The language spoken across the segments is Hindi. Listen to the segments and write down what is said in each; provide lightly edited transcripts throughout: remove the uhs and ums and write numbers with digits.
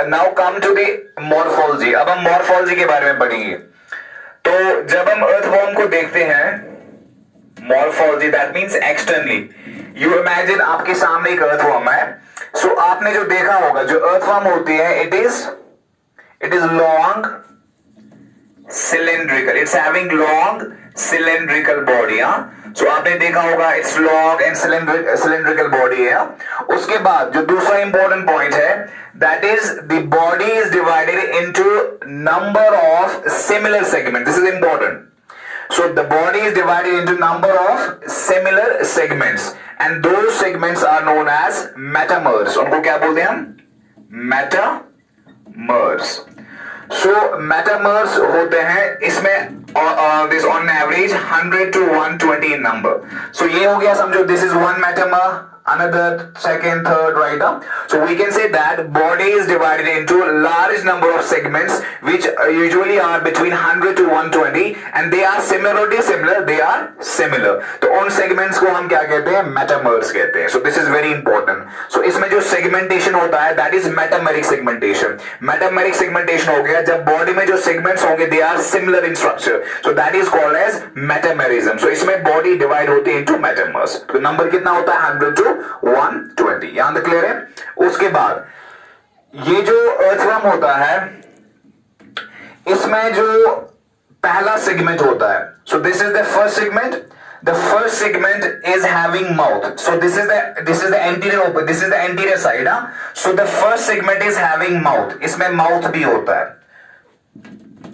Now come to the morphology. अब हम मॉर्फोलॉजी के बारे में पढ़ेंगे। तो जब हम अर्थवॉर्म को देखते हैं, morphology that means externally, you imagine आपके सामने एक अर्थवॉर्म है। सो आपने जो देखा होगा, जो अर्थवॉर्म होती है, it is long cylindrical, it's having long cylindrical body. So आपने देखा होगा it's long and cylindrical body है। उसके बाद जो दूसरा इंपॉर्टेंट पॉइंट है, that is the body is divided into number of similar segment. This is important. So the body is divided into number of similar segments and those segments are known as metamers. उनको क्या बोलते हैं हम? Metamers. So metamers होते हैं इसमें this on average 100 to 120 in number. So ये हो गया, समझो this is one metamer, another, second, third, right up. So we can say that body is divided into large number of segments which usually are between 100 to 120 and they are similarly similar, they are similar. तो उन segments को हम क्या कहते हैं? Metamers कहते हैं. So this is very important. So इसमें जो segmentation होता है, that is metameric segmentation. Metameric segmentation हो गया जब body में जो segments होंगे they are similar in structure. So that is called as metamerism. So इसमें body divide होती है into metamers. तो number कितना होता है? 100 to 120. यहां तक क्लियर है? उसके बाद ये जो अर्थवॉर्म होता है, इसमें जो पहला सेगमेंट होता है, so this is the first segment. The first segment is having mouth. So this is the anterior, this is the anterior side. So the first segment is having mouth. इसमें mouth भी होता है.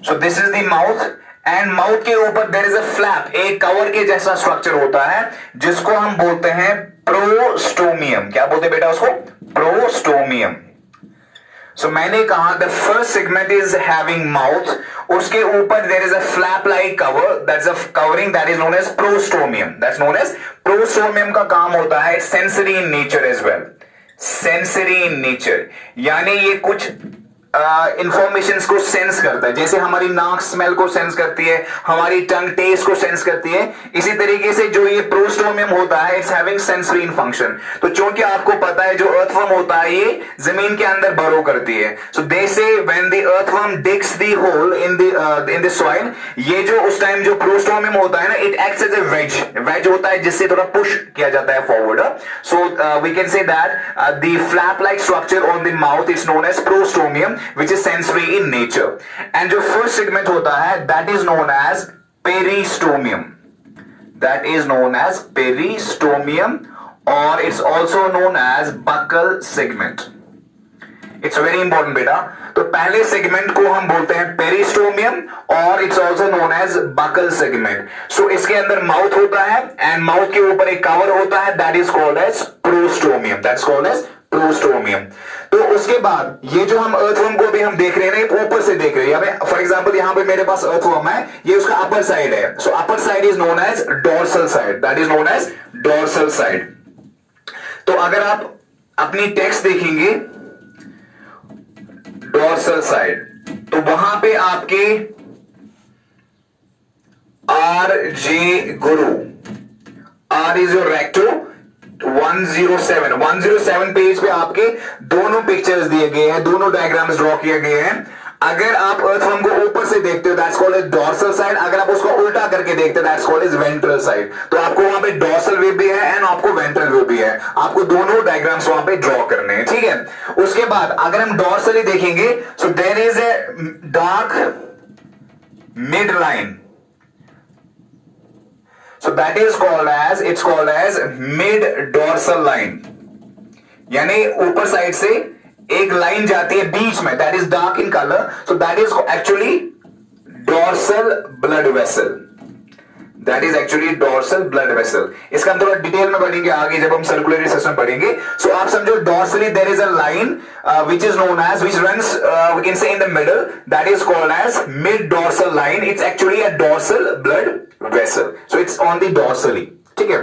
So this is the mouth. And mouth के ऊपर देयर इज अ फ्लैप, एक कवर के जैसा स्ट्रक्चर होता है जिसको हम बोलते हैं प्रोस्टोमियम. क्या बोलते हैं बेटा उसको? प्रोस्टोमियम. सो मैंने कहा the first segment is having mouth, उसके ऊपर there is a flap like cover, that's a covering, that is known as prostomium. That's known as prostomium. का काम होता है sensory in nature as well. Sensory in nature यानी ये कुछ इंफॉर्मेशंस को सेंस करता है. जैसे हमारी नाक स्मेल को सेंस करती है, हमारी टंग टेस्ट को सेंस करती है, इसी तरीके से जो ये प्रोस्टोमियम होता है, it's having sensory in function. तो चूंकि आपको पता है जो अर्थवर्म होता है ये जमीन के अंदर बरो करती है. So they say when the earthworm digs the hole in the soil, ये जो उस टाइम जो प्रोस्टोमियम होता है ना, it acts as a wedge होता है जिससे थोड़ा पुश किया जाता है forward. So we can say that the flap like structure on the mouth is known as prostomium, which is sensory in nature. And जो first segment होता है, that is known as peristomium. That is known as peristomium, or it's also known as buccal segment. It's very important बेटा. तो पहले सेगमेंट को हम बोलते हैं पेरिस्टोमियम और it's also known as buccal segment. So इसके अंदर माउथ होता है एंड माउथ के ऊपर एक कवर होता है, that is called as prostomium. That's called as prostomium. तो उसके बाद ये जो हम अर्थवर्म को भी हम देख रहे हैं ना, ऊपर से देख रहे हैं. फॉर एग्जांपल यहाँ पे मेरे पास अर्थवर्म है, ये उसका अपर साइड है. So upper side is known as dorsal side, that is known as dorsal side. तो अगर आप अपनी टेक्स्ट देखेंगे डोर्सल साइड, तो वहां पे आपके R J Guru, R is your recto, 107 page पे आपके दोनों पिक्चर्स दिए गए हैं, दोनों डायग्राम्स ड्रॉ किए गए हैं. अगर आप अर्थवर्म को ऊपर से देखते हो, that's called as dorsal side. अगर आप उसको उल्टा करके देखते हो, that's called as ventral side. तो आपको वहां पे डोर्सल व्यू भी है एंड आपको वेंट्रल व्यू भी है. आपको दोनों डायग्राम्स वहां पे ड्रॉ करने हैं, ठीक है. उसके बाद अगर हम डोर्सली देखेंगे, so there is a dark mid line. So that is called as mid dorsal line. यानी ऊपर साइड से एक लाइन जाती है बीच में, that is dark in color. So that is actually dorsal blood vessel. That is actually dorsal blood vessel. इसका हम थोड़ा डिटेल में पढ़ेंगे आगे जब हम सर्कुलरी सिस्टम पढ़ेंगे. So आप समझो dorsally there is a line which is known as, which runs we can say in the middle, that is called as mid dorsal line. It's actually a dorsal blood vessel. So it's on the dorsally. ठीक है.